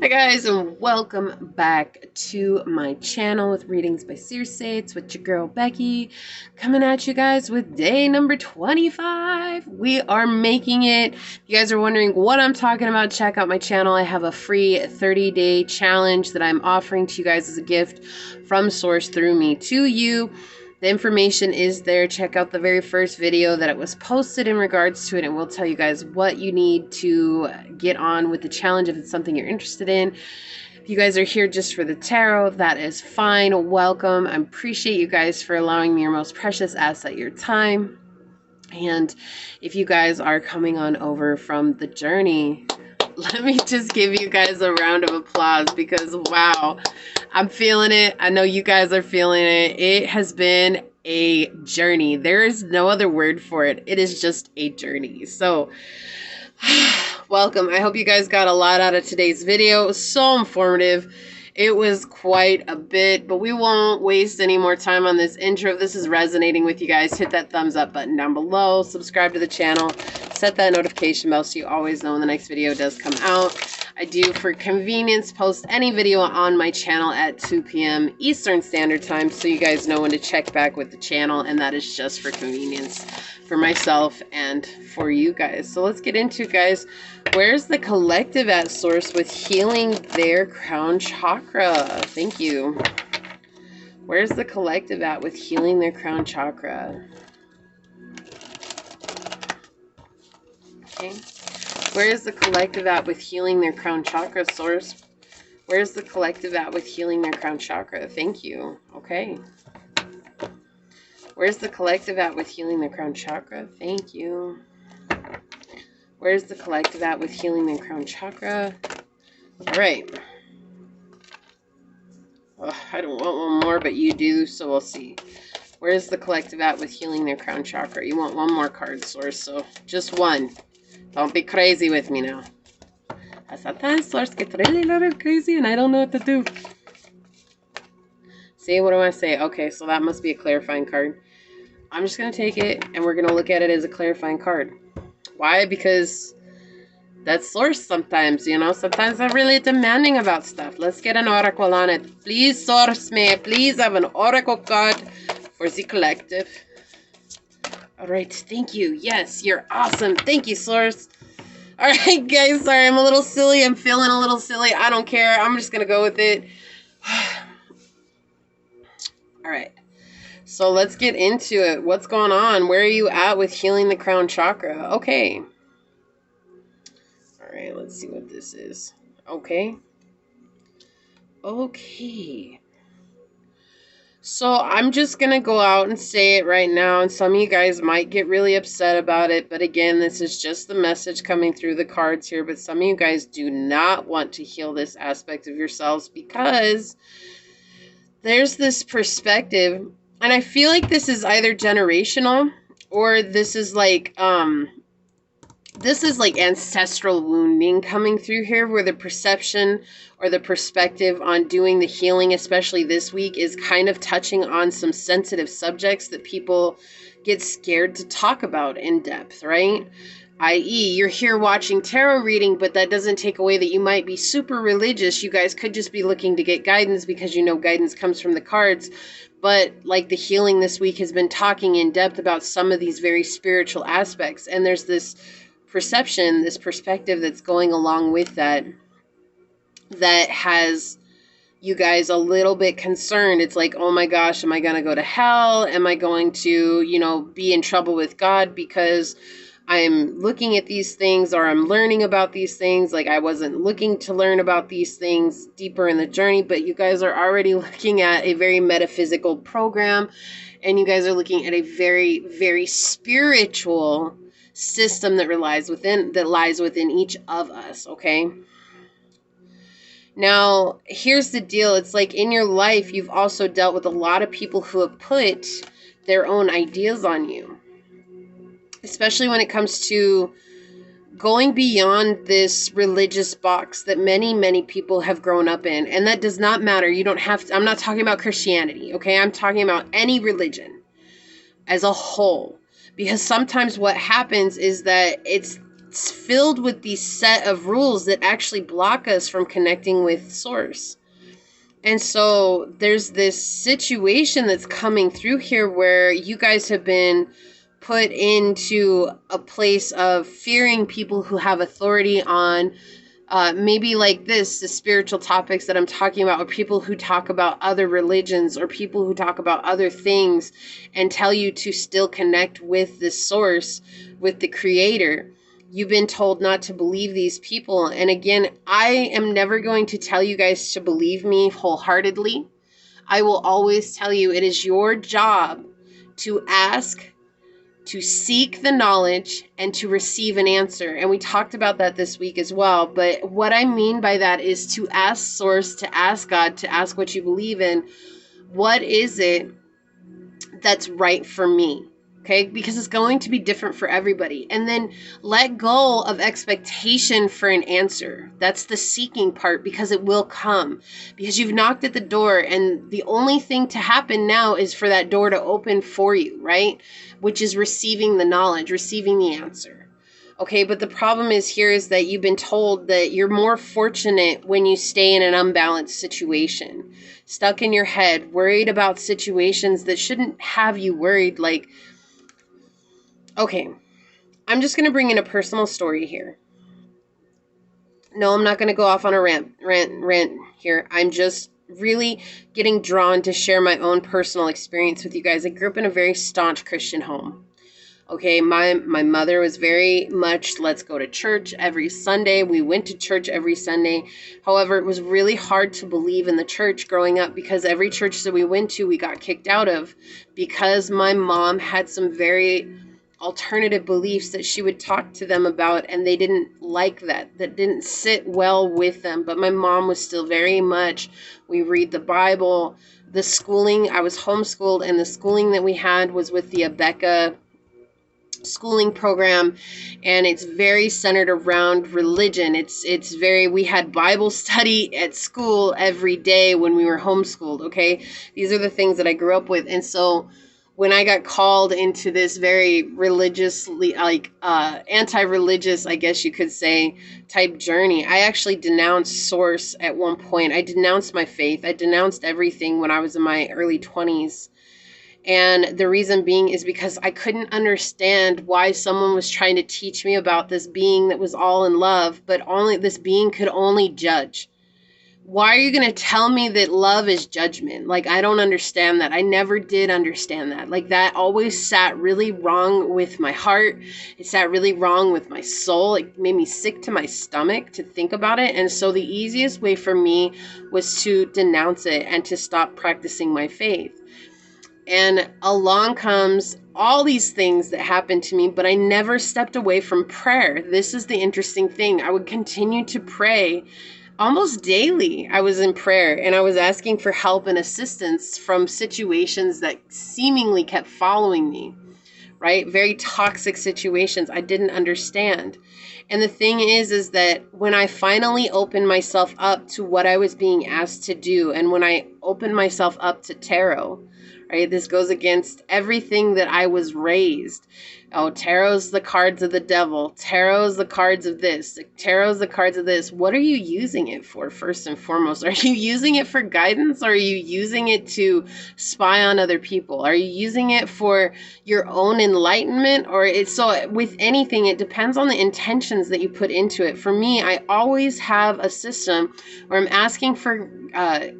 Hi guys, and welcome back to my channel with readings by Circe. It's with your girl Becky, coming at you guys with day number 25. We are making it. If you guys are wondering what I'm talking about, check out my channel. I have a free 30-day challenge that I'm offering to you guys as a gift from Source through me to you. The information is there. Check out the very first video that it was posted in regards to it, and we'll tell you guys what you need to get on with the challenge if it's something you're interested in. If you guys are here just for the tarot, that is fine. Welcome. I appreciate you guys for allowing me your most precious asset, your time. And if you guys are coming on over from the journey, let me just give you guys a round of applause because, wow, I'm feeling it. I know you guys are feeling it. It has been a journey. There is no other word for it. It is just a journey. So, welcome. I hope you guys got a lot out of today's video. It was so informative. It was quite a bit, but we won't waste any more time on this intro. If this is resonating with you guys, hit that thumbs up button down below. Subscribe to the channel. Set that notification bell so you always know when the next video does come out. I do, for convenience, post any video on my channel at 2 p.m. Eastern Standard Time, so you guys know when to check back with the channel, and that is just for convenience for myself and for you guys. So let's get into it, guys. Where's the collective at, Source, with healing their crown chakra? Thank you. Where's the collective at with healing their crown chakra? Okay. Where's the collective at with healing their crown chakra, Source? Where's the collective at with healing their crown chakra? Thank you. Okay. Where's the collective at with healing their crown chakra? Thank you. Where's the collective at with healing their crown chakra? All right. Oh, I don't want one more, but you do, so we'll see. Where's the collective at with healing their crown chakra? You want one more card, Source, so just one. Don't be crazy with me now. Sometimes Source gets really a little crazy and I don't know what to do. See, what do I say? Okay, so that must be a clarifying card. I'm just going to take it and we're going to look at it as a clarifying card. Why? Because that's Source sometimes, you know. Sometimes I'm really demanding about stuff. Let's get an oracle on it. Please, Source, may I please have an oracle card for the collective? All right, thank you. Yes, you're awesome. Thank you, Source. All right, guys, sorry, I'm a little silly. I'm feeling a little silly. I don't care. I'm just going to go with it. All right, so let's get into it. What's going on? Where are you at with healing the crown chakra? Okay. All right, let's see what this is. Okay. Okay. So I'm just going to go out and say it right now, and some of you guys might get really upset about it, but again, this is just the message coming through the cards here, but some of you guys do not want to heal this aspect of yourselves because there's this perspective, and I feel like this is either generational or this is like ancestral wounding coming through here, where the perception or the perspective on doing the healing, especially this week, is kind of touching on some sensitive subjects that people get scared to talk about in depth, right? I.e., you're here watching tarot reading, but that doesn't take away that you might be super religious. You guys could just be looking to get guidance because you know guidance comes from the cards. But like the healing this week has been talking in depth about some of these very spiritual aspects. And there's this perception, this perspective that's going along with that, that has you guys a little bit concerned. It's like, oh my gosh, am I going to go to hell? Am I going to, you know, be in trouble with God because I'm looking at these things, or I'm learning about these things? Like, I wasn't looking to learn about these things deeper in the journey, but you guys are already looking at a very metaphysical program, and you guys are looking at a very, very spiritual system that lies within each of us, okay? Now, here's the deal. It's like in your life, you've also dealt with a lot of people who have put their own ideas on you, especially when it comes to going beyond this religious box that many, many people have grown up in. And that does not matter. You don't have to, I'm not talking about Christianity, okay? I'm talking about any religion as a whole. Because sometimes what happens is that it's filled with these set of rules that actually block us from connecting with Source. And so there's this situation that's coming through here where you guys have been put into a place of fearing people who have authority on maybe like the spiritual topics that I'm talking about, or people who talk about other religions, or people who talk about other things and tell you to still connect with the source, with the creator. You've been told not to believe these people. And again, I am never going to tell you guys to believe me wholeheartedly. I will always tell you it is your job to ask, to seek the knowledge, and to receive an answer. And we talked about that this week as well. But what I mean by that is to ask Source, to ask God, to ask what you believe in. What is it that's right for me? Okay, because it's going to be different for everybody. And then let go of expectation for an answer. That's the seeking part, because it will come. Because you've knocked at the door, and the only thing to happen now is for that door to open for you, right? Which is receiving the knowledge, receiving the answer. Okay, but the problem is here is that you've been told that you're more fortunate when you stay in an unbalanced situation. Stuck in your head, worried about situations that shouldn't have you worried, like... Okay, I'm just going to bring in a personal story here. No, I'm not going to go off on a rant here. I'm just really getting drawn to share my own personal experience with you guys. I grew up in a very staunch Christian home. Okay, my mother was very much, let's go to church every Sunday. We went to church every Sunday. However, it was really hard to believe in the church growing up, because every church that we went to, we got kicked out of, because my mom had some very alternative beliefs that she would talk to them about, and they didn't like that didn't sit well with them. But my mom was still very much, we read the Bible. The schooling, I was homeschooled, and the schooling that we had was with the Becca schooling program, and it's very centered around religion. It's very, we had Bible study at school every day when we were homeschooled. Okay, these are the things that I grew up with. And so when I got called into this very religiously, like anti-religious, I guess you could say, type journey, I actually denounced Source at one point. I denounced my faith. I denounced everything when I was in my early 20s. And the reason being is because I couldn't understand why someone was trying to teach me about this being that was all in love, but only this being could only judge. Why are you going to tell me that love is judgment? Like, I don't understand that. I never did understand that. Like, that always sat really wrong with my heart. It sat really wrong with my soul. It made me sick to my stomach to think about it. And so the easiest way for me was to denounce it and to stop practicing my faith. And along comes all these things that happened to me, but I never stepped away from prayer. This is the interesting thing. I would continue to pray almost daily. I was in prayer, and I was asking for help and assistance from situations that seemingly kept following me, right? Very toxic situations I didn't understand. And the thing is that when I finally opened myself up to what I was being asked to do, and when I opened myself up to tarot, right? This goes against everything that I was raised. Oh, tarot's the cards of the devil. Tarot's the cards of this. Tarot's the cards of this. What are you using it for, first and foremost? Are you using it for guidance, or are you using it to spy on other people? Are you using it for your own enlightenment? So with anything, it depends on the intentions that you put into it. For me, I always have a system where I'm asking for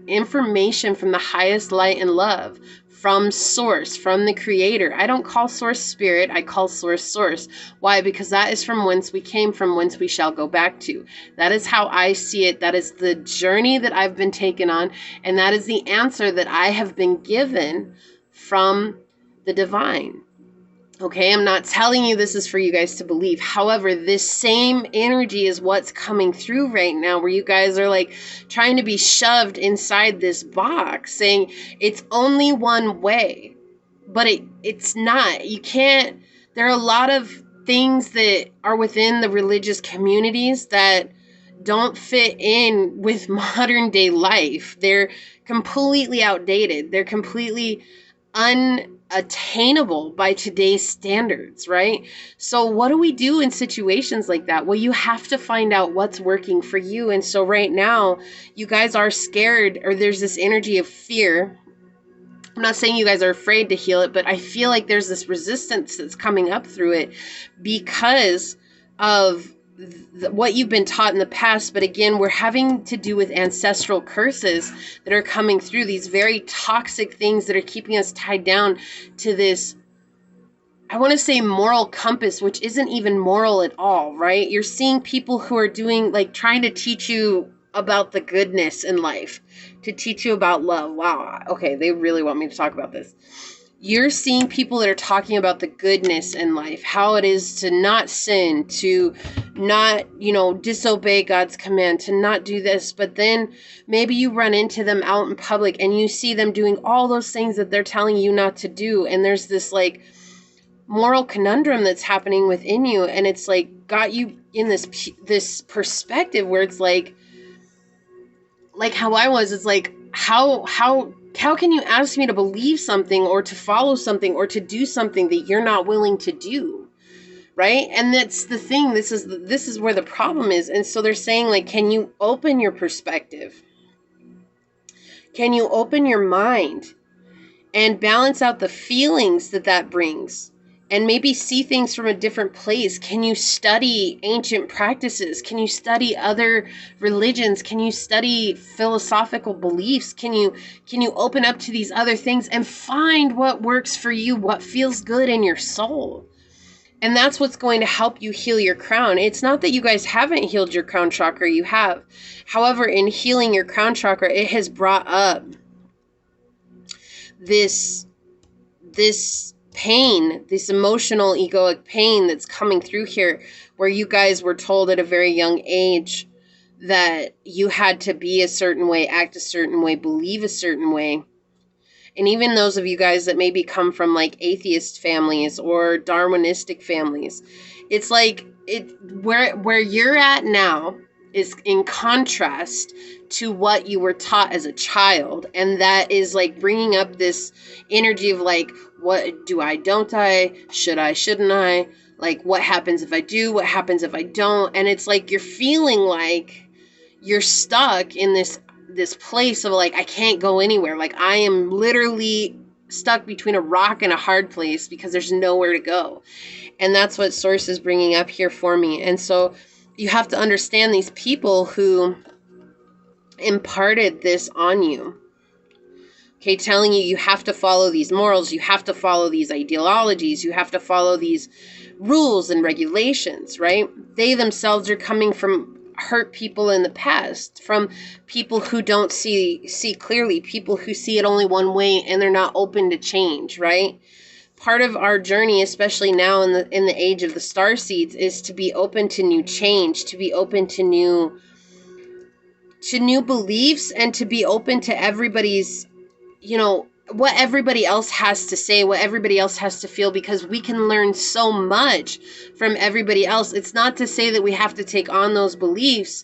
information from the highest light and love, from Source, from the Creator. I don't call Source Spirit, I call Source Source. Why? Because that is from whence we came, from whence we shall go back to. That is how I see it. That is the journey that I've been taken on, and that is the answer that I have been given from the divine. Okay, I'm not telling you this is for you guys to believe. However, this same energy is what's coming through right now, where you guys are like trying to be shoved inside this box saying it's only one way, but it's not. You can't. There are a lot of things that are within the religious communities that don't fit in with modern day life. They're completely outdated. They're completely attainable by today's standards, right? So what do we do in situations like that? Well, you have to find out what's working for you. And so right now, you guys are scared, or there's this energy of fear. I'm not saying you guys are afraid to heal it, but I feel like there's this resistance that's coming up through it because of what you've been taught in the past. But again, we're having to do with ancestral curses that are coming through, these very toxic things that are keeping us tied down to this, I want to say, moral compass, which isn't even moral at all, right? You're seeing people who are doing, like, trying to teach you about the goodness in life, to teach you about love. Wow. Okay, they really want me to talk about this. You're seeing people that are talking about the goodness in life, how it is to not sin, to not, disobey God's command, to not do this. But then maybe you run into them out in public and you see them doing all those things that they're telling you not to do. And there's this, like, moral conundrum that's happening within you, and it's like got you in this perspective where it's like how I was. It's like, how can you ask me to believe something or to follow something or to do something that you're not willing to do, right? And that's the thing. This is where the problem is. And so they're saying, like, can you open your perspective? Can you open your mind and balance out the feelings that brings? And maybe see things from a different place. Can you study ancient practices? Can you study other religions? Can you study philosophical beliefs? Can you open up to these other things and find what works for you, what feels good in your soul? And that's what's going to help you heal your crown. It's not that you guys haven't healed your crown chakra, you have. However, in healing your crown chakra, it has brought up this pain, this emotional egoic pain that's coming through here, where you guys were told at a very young age that you had to be a certain way, act a certain way, believe a certain way. And even those of you guys that maybe come from, like, atheist families or Darwinistic families, it's like where you're at now is in contrast to what you were taught as a child. And that is, like, bringing up this energy of, like, what do I, don't I, should I, shouldn't I, like, what happens if I do, what happens if I don't? And it's like you're feeling like you're stuck in this place of, like, I can't go anywhere. Like, I am literally stuck between a rock and a hard place because there's nowhere to go. And that's what Source is bringing up here for me. And so you have to understand these people who imparted this on you. Okay, telling you have to follow these morals, you have to follow these ideologies, you have to follow these rules and regulations, right? They themselves are coming from hurt people in the past, from people who don't see clearly, people who see it only one way and they're not open to change, right? Part of our journey, especially now in the age of the star seeds, is to be open to new change, to be open to new beliefs, and to be open to everybody's, what everybody else has to say, what everybody else has to feel, because we can learn so much from everybody else. It's not to say that we have to take on those beliefs,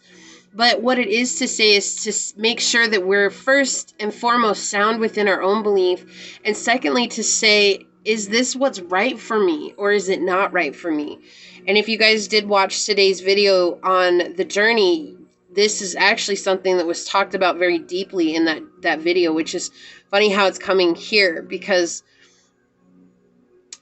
but what it is to say is to make sure that we're first and foremost sound within our own belief, and secondly to say, is this what's right for me, or is it not right for me? And if you guys did watch today's video on the journey, this is actually something that was talked about very deeply in that video, which is funny how it's coming here, because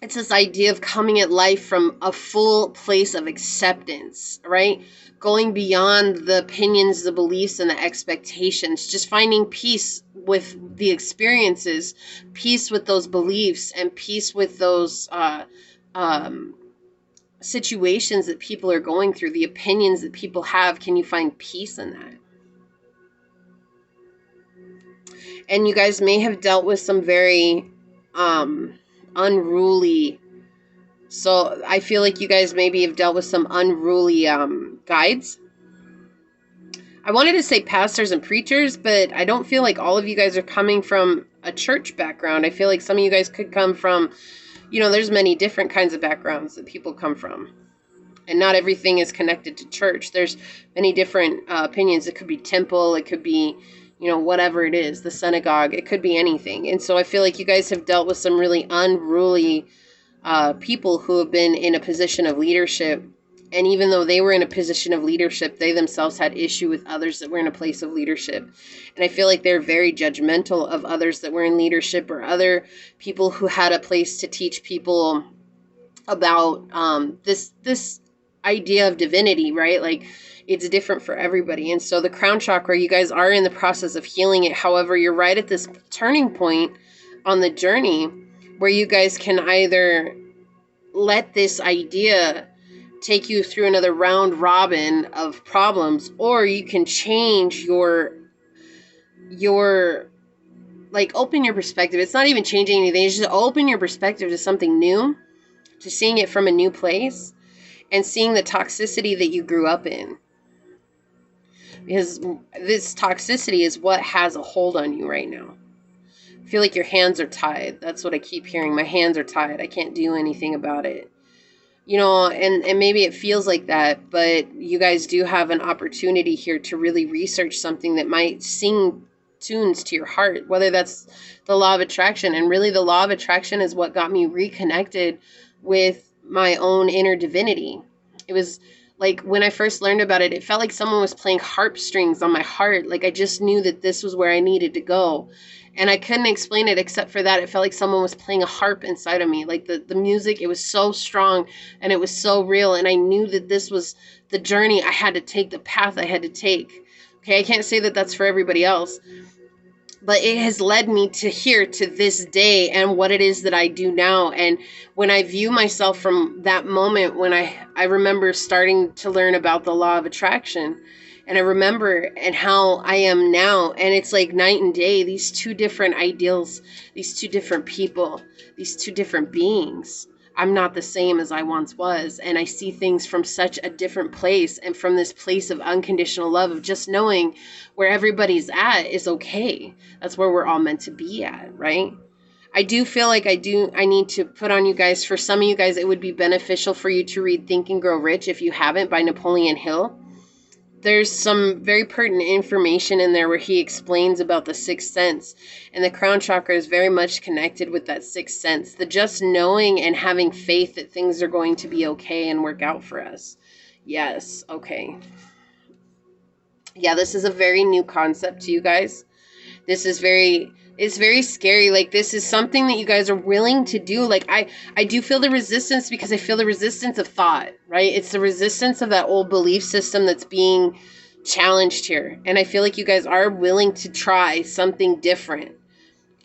it's this idea of coming at life from a full place of acceptance, right? Going beyond the opinions, the beliefs, and the expectations. Just finding peace with the experiences, peace with those beliefs, and peace with those situations that people are going through, the opinions that people have. Can you find peace in that? And you guys may have dealt with some very unruly, so I feel like you guys maybe have dealt with some unruly guides. I wanted to say pastors and preachers, but I don't feel like all of you guys are coming from a church background. I feel like some of you guys could come from, there's many different kinds of backgrounds that people come from. And not everything is connected to church. There's many different opinions. It could be temple. It could be, you know, whatever it is, the synagogue, it could be anything. And so I feel like you guys have dealt with some really unruly people who have been in a position of leadership. And even though they were in a position of leadership, they themselves had issue with others that were in a place of leadership. And I feel like they're very judgmental of others that were in leadership, or other people who had a place to teach people about this idea of divinity, right? Like, it's different for everybody. And so the crown chakra, you guys are in the process of healing it. However, you're right at this turning point on the journey where you guys can either let this idea take you through another round robin of problems, or you can change your like, open your perspective. It's not even changing anything. It's just open your perspective to something new, to seeing it from a new place, and seeing the toxicity that you grew up in. Because this toxicity is what has a hold on you right now. I feel like your hands are tied. That's what I keep hearing. My hands are tied. I can't do anything about it. You know, and maybe it feels like that, but you guys do have an opportunity here to really research something that might sing tunes to your heart, whether that's the law of attraction. And really, the law of attraction is what got me reconnected with my own inner divinity. It was like, when I first learned about it, it felt like someone was playing harp strings on my heart. Like, I just knew that this was where I needed to go. And I couldn't explain it except for that. It felt like someone was playing a harp inside of me. Like, the music, it was so strong and it was so real. And I knew that this was the journey I had to take, the path I had to take. Okay, I can't say that that's for everybody else, but it has led me to here, to this day, and what it is that I do now. And when I view myself from that moment, when I remember starting to learn about the law of attraction, and I remember and how I am now, and it's like night and day, these two different ideals, these two different people, these two different beings. I'm not the same as I once was, and I see things from such a different place, and from this place of unconditional love, of just knowing where everybody's at is okay. That's where we're all meant to be at, right? I do feel like I need to put on you guys, for some of you guys, it would be beneficial for you to read Think and Grow Rich if you haven't, by Napoleon Hill. There's some very pertinent information in there where he explains about the sixth sense, and the crown chakra is very much connected with that sixth sense, the just knowing and having faith that things are going to be okay and work out for us. Yes, okay. Yeah, this is a very new concept to you guys. This is it's very scary. Like, this is something that you guys are willing to do. Like, I do feel the resistance, because I feel the resistance of thought, right? It's the resistance of that old belief system that's being challenged here. And I feel like you guys are willing to try something different.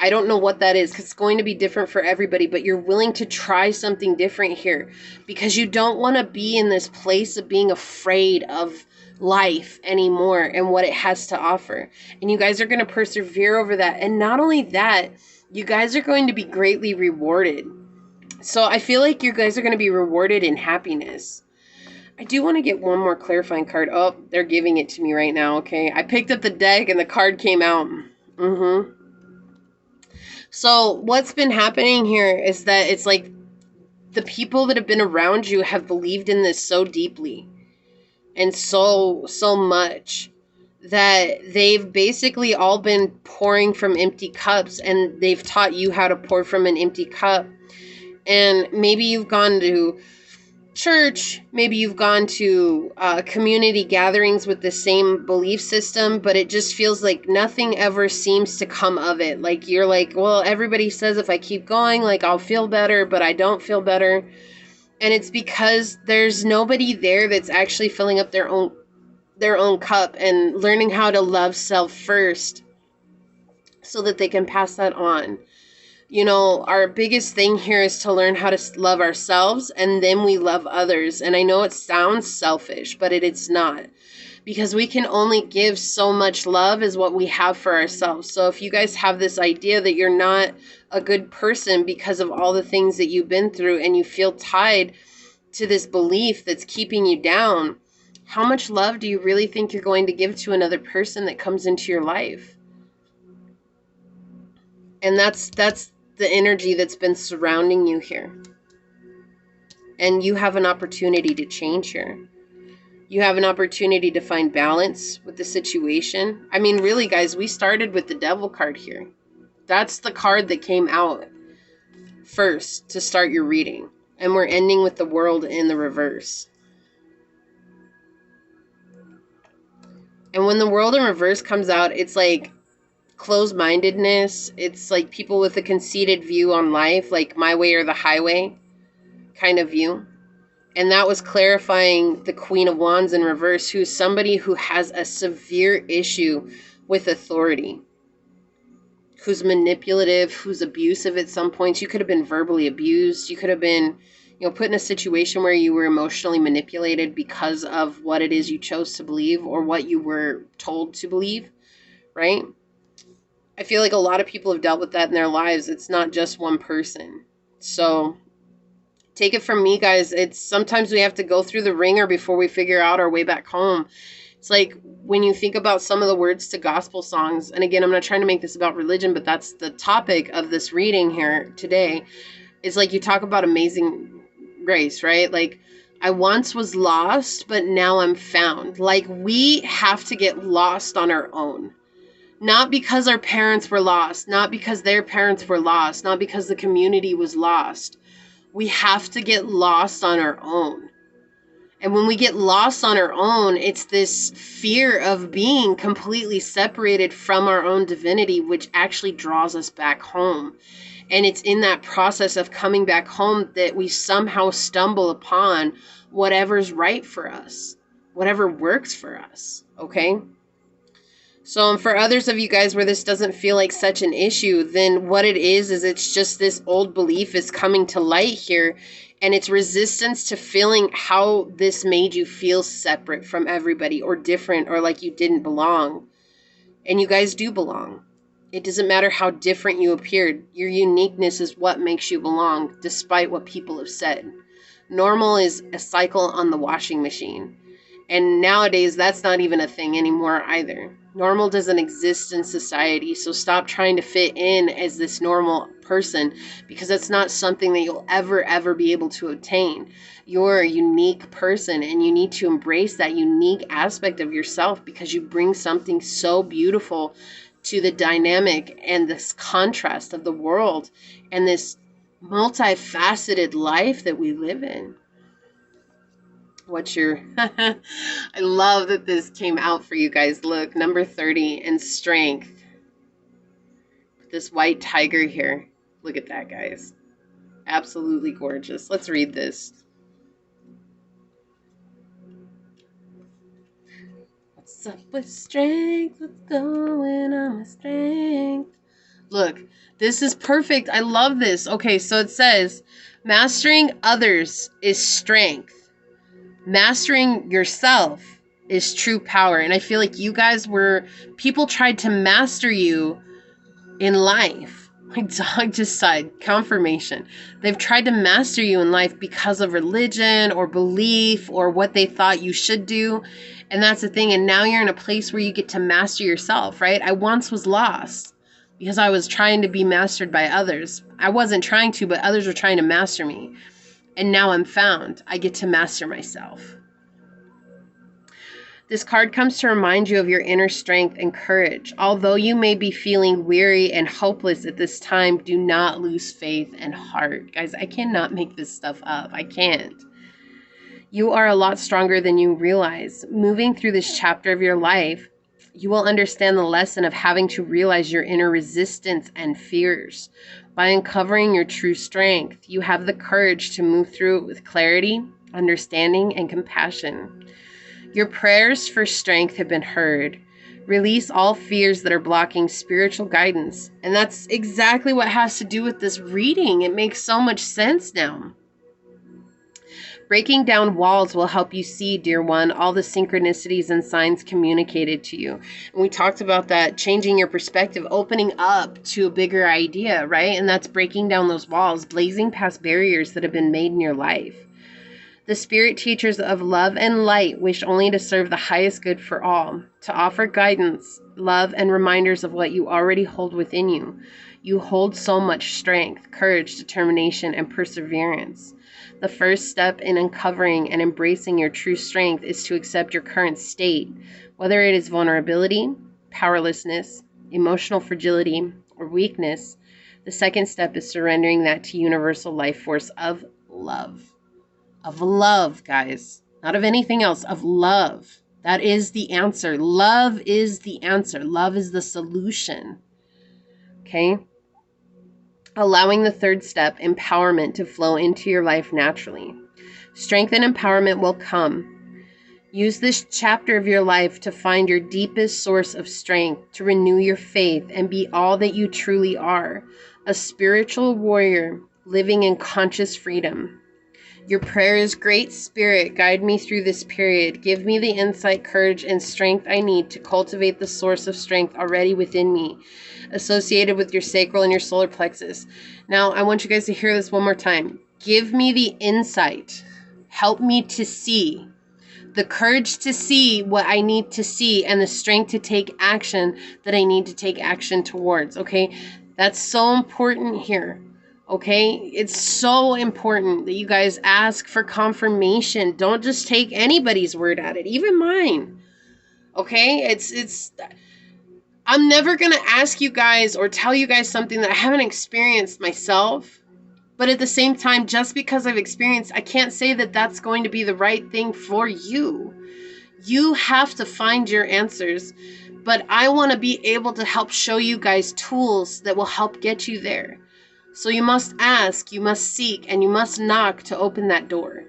I don't know what that is, because it's going to be different for everybody, but you're willing to try something different here, because you don't want to be in this place of being afraid of life anymore and what it has to offer. And you guys are going to persevere over that. And not only that, you guys are going to be greatly rewarded. So I feel like you guys are going to be rewarded in happiness. I do want to get one more clarifying card. Oh, they're giving it to me right now. Okay. I picked up the deck and the card came out. So what's been happening here is that it's like the people that have been around you have believed in this so deeply and so much that they've basically all been pouring from empty cups, and they've taught you how to pour from an empty cup. And maybe you've gone to church, maybe you've gone to community gatherings with the same belief system, but it just feels like nothing ever seems to come of it. Like, you're like, well, everybody says if I keep going, like, I'll feel better, but I don't feel better. And it's because there's nobody there that's actually filling up their own cup and learning how to love self first so that they can pass that on. You know, our biggest thing here is to learn how to love ourselves, and then we love others. And I know it sounds selfish, but it's not. Because we can only give so much love as what we have for ourselves. So if you guys have this idea that you're not a good person because of all the things that you've been through, and you feel tied to this belief that's keeping you down, how much love do you really think you're going to give to another person that comes into your life? And that's the energy that's been surrounding you here. And you have an opportunity to change here. You have an opportunity to find balance with the situation. I mean, really, guys, we started with the Devil card here. That's the card that came out first to start your reading. And we're ending with the World in the reverse. And when the World in reverse comes out, it's like closed-mindedness. It's like people with a conceited view on life, like my way or the highway kind of view. And that was clarifying the Queen of Wands in reverse, who's somebody who has a severe issue with authority, who's manipulative, who's abusive at some points. You could have been verbally abused. You could have been, put in a situation where you were emotionally manipulated because of what it is you chose to believe or what you were told to believe, right? I feel like a lot of people have dealt with that in their lives. It's not just one person. So take it from me, guys. It's sometimes we have to go through the ringer before we figure out our way back home. It's like when you think about some of the words to gospel songs, and again, I'm not trying to make this about religion, but that's the topic of this reading here today. It's like you talk about Amazing Grace, right? Like, I once was lost, but now I'm found. Like, we have to get lost on our own. Not because our parents were lost, not because their parents were lost, not because the community was lost. We have to get lost on our own. And when we get lost on our own, it's this fear of being completely separated from our own divinity, which actually draws us back home. And it's in that process of coming back home that we somehow stumble upon whatever's right for us, whatever works for us, okay? So for others of you guys where this doesn't feel like such an issue, then what it is it's just this old belief is coming to light here, and it's resistance to feeling how this made you feel separate from everybody or different or like you didn't belong. And you guys do belong. It doesn't matter how different you appeared. Your uniqueness is what makes you belong, despite what people have said. Normal is a cycle on the washing machine. And nowadays, that's not even a thing anymore either. Normal doesn't exist in society, so stop trying to fit in as this normal person, because that's not something that you'll ever be able to obtain. You're a unique person, and you need to embrace that unique aspect of yourself because you bring something so beautiful to the dynamic and this contrast of the world and this multifaceted life that we live in. What's your... I love that this came out for you guys. Look, number 30 and strength. This white tiger here. Look at that, guys. Absolutely gorgeous. Let's read this. What's up with strength? What's going on with strength? Look, this is perfect. I love this. Okay, so it says, mastering others is strength. Mastering yourself is true power. And I feel like you guys people tried to master you in life. My dog just sighed. Confirmation. They've tried to master you in life because of religion or belief or what they thought you should do. And that's the thing. And now you're in a place where you get to master yourself, right? I once was lost because I was trying to be mastered by others. I wasn't trying to, but others were trying to master me. And now I'm found. I get to master myself. This card comes to remind you of your inner strength and courage. Although you may be feeling weary and hopeless at this time, do not lose faith and heart. Guys, I cannot make this stuff up. I can't. You are a lot stronger than you realize. Moving through this chapter of your life, you will understand the lesson of having to realize your inner resistance and fears. By uncovering your true strength, you have the courage to move through it with clarity, understanding, and compassion. Your prayers for strength have been heard. Release all fears that are blocking spiritual guidance. And that's exactly what has to do with this reading. It makes so much sense now. Breaking down walls will help you see, dear one, all the synchronicities and signs communicated to you. And we talked about that, changing your perspective, opening up to a bigger idea, right? And that's breaking down those walls, blazing past barriers that have been made in your life. The spirit teachers of love and light wish only to serve the highest good for all, to offer guidance, love, and reminders of what you already hold within you. You hold so much strength, courage, determination, and perseverance. The first step in uncovering and embracing your true strength is to accept your current state, whether it is vulnerability, powerlessness, emotional fragility, or weakness. The second step is surrendering that to universal life force of love. Of love, guys. Not of anything else, of love. That is the answer. Love is the answer. Love is the solution. Okay? Allowing the third step, empowerment, to flow into your life naturally. Strength and empowerment will come. Use this chapter of your life to find your deepest source of strength, to renew your faith and be all that you truly are, a spiritual warrior living in conscious freedom. Your prayer is, Great Spirit, guide me through this period. Give me the insight, courage, and strength I need to cultivate the source of strength already within me, associated with your sacral and your solar plexus. Now, I want you guys to hear this one more time. Give me the insight. Help me to see. The courage to see what I need to see, and the strength to take action that I need to take action towards. Okay? That's so important here. Okay, it's so important that you guys ask for confirmation. Don't just take anybody's word at it, even mine. Okay, I'm never going to ask you guys or tell you guys something that I haven't experienced myself. But at the same time, just because I've experienced, I can't say that that's going to be the right thing for you. You have to find your answers. But I want to be able to help show you guys tools that will help get you there. So you must ask, you must seek, and you must knock to open that door.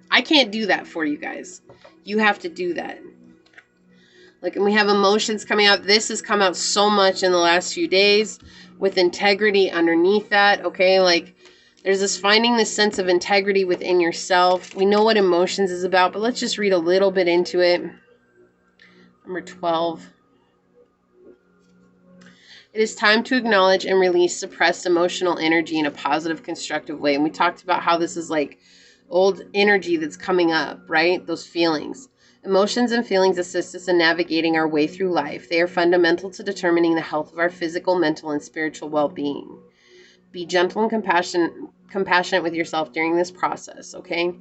I can't do that for you guys. You have to do that. Like, and we have emotions coming out. This has come out so much in the last few days with integrity underneath that. Okay, like there's this finding this sense of integrity within yourself. We know what emotions is about, but let's just read a little bit into it. Number 12. It is time to acknowledge and release suppressed emotional energy in a positive, constructive way. And we talked about how this is like old energy that's coming up, right? Those feelings. Emotions and feelings assist us in navigating our way through life. They are fundamental to determining the health of our physical, mental, and spiritual well-being. Be gentle and compassionate with yourself during this process, okay?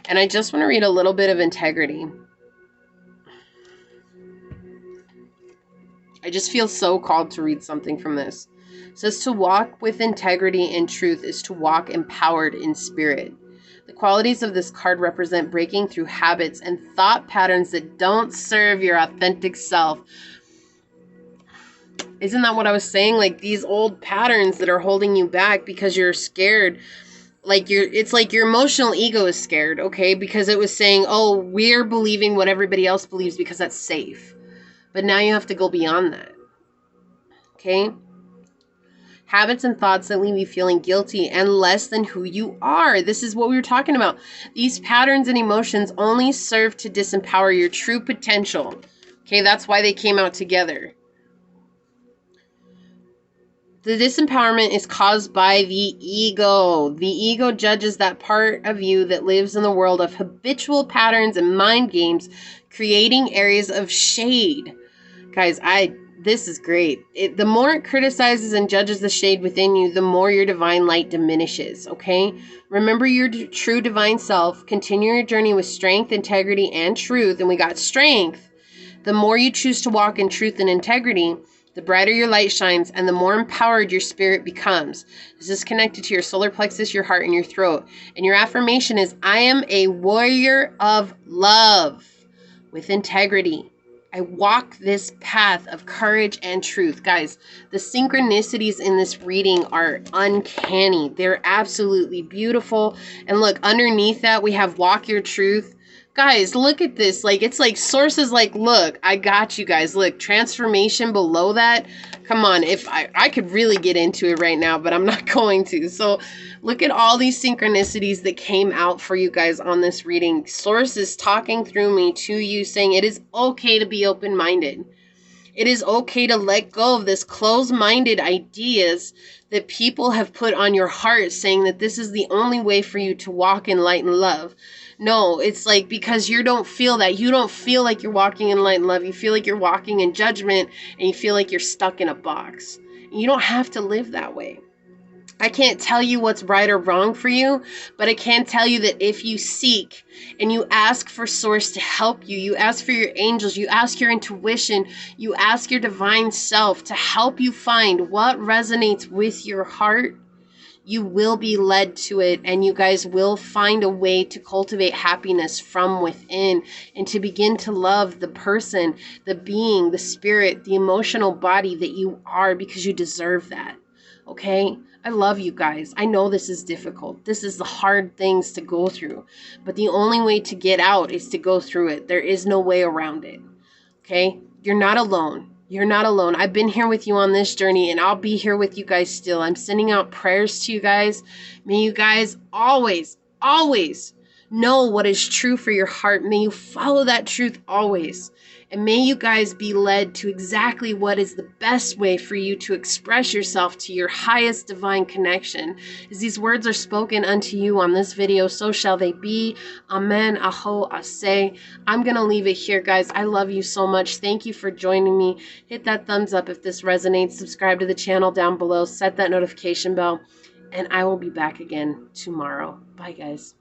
And I just want to read a little bit of integrity. I just feel so called to read something from this. It says to walk with integrity and truth is to walk empowered in spirit. The qualities of this card represent breaking through habits and thought patterns that don't serve your authentic self. Isn't that what I was saying? Like these old patterns that are holding you back because you're scared. Like it's like your emotional ego is scared, okay? Because it was saying, oh, we're believing what everybody else believes because that's safe. But now you have to go beyond that. Okay? Habits and thoughts that leave you feeling guilty and less than who you are. This is what we were talking about. These patterns and emotions only serve to disempower your true potential. Okay, that's why they came out together. The disempowerment is caused by the ego. The ego judges that part of you that lives in the world of habitual patterns and mind games, creating areas of shade. Guys, this is great. The more it criticizes and judges the shade within you, the more your divine light diminishes, okay? Remember your true divine self. Continue your journey with strength, integrity, and truth. And we got strength. The more you choose to walk in truth and integrity, the brighter your light shines and the more empowered your spirit becomes. This is connected to your solar plexus, your heart, and your throat. And your affirmation is, I am a warrior of love with integrity. I walk this path of courage and truth. Guys, the synchronicities in this reading are uncanny. They're absolutely beautiful. And look, underneath that, we have walk your truth. Guys, look at this. Like, it's like sources like, look, I got you guys. Look, transformation below that. Come on, if I could really get into it right now, but I'm not going to. So look at all these synchronicities that came out for you guys on this reading. Source is talking through me to you, saying it is okay to be open-minded. It is okay to let go of this closed-minded ideas that people have put on your heart, saying that this is the only way for you to walk in light and love. No, it's like, because you don't feel that. You don't feel like you're walking in light and love. You feel like you're walking in judgment, and you feel like you're stuck in a box. You don't have to live that way. I can't tell you what's right or wrong for you, but I can tell you that if you seek and you ask for Source to help you, you ask for your angels, you ask your intuition, you ask your divine self to help you find what resonates with your heart, you will be led to it, and you guys will find a way to cultivate happiness from within and to begin to love the person, the being, the spirit, the emotional body that you are, because you deserve that. Okay? I love you guys. I know this is difficult. This is the hard things to go through. But the only way to get out is to go through it. There is no way around it. Okay? You're not alone. You're not alone. I've been here with you on this journey, and I'll be here with you guys still. I'm sending out prayers to you guys. May you guys always, always know what is true for your heart. May you follow that truth always. And may you guys be led to exactly what is the best way for you to express yourself to your highest divine connection. As these words are spoken unto you on this video, so shall they be. Amen. Aho Aseh. I'm going to leave it here, guys. I love you so much. Thank you for joining me. Hit that thumbs up if this resonates. Subscribe to the channel down below. Set that notification bell. And I will be back again tomorrow. Bye, guys.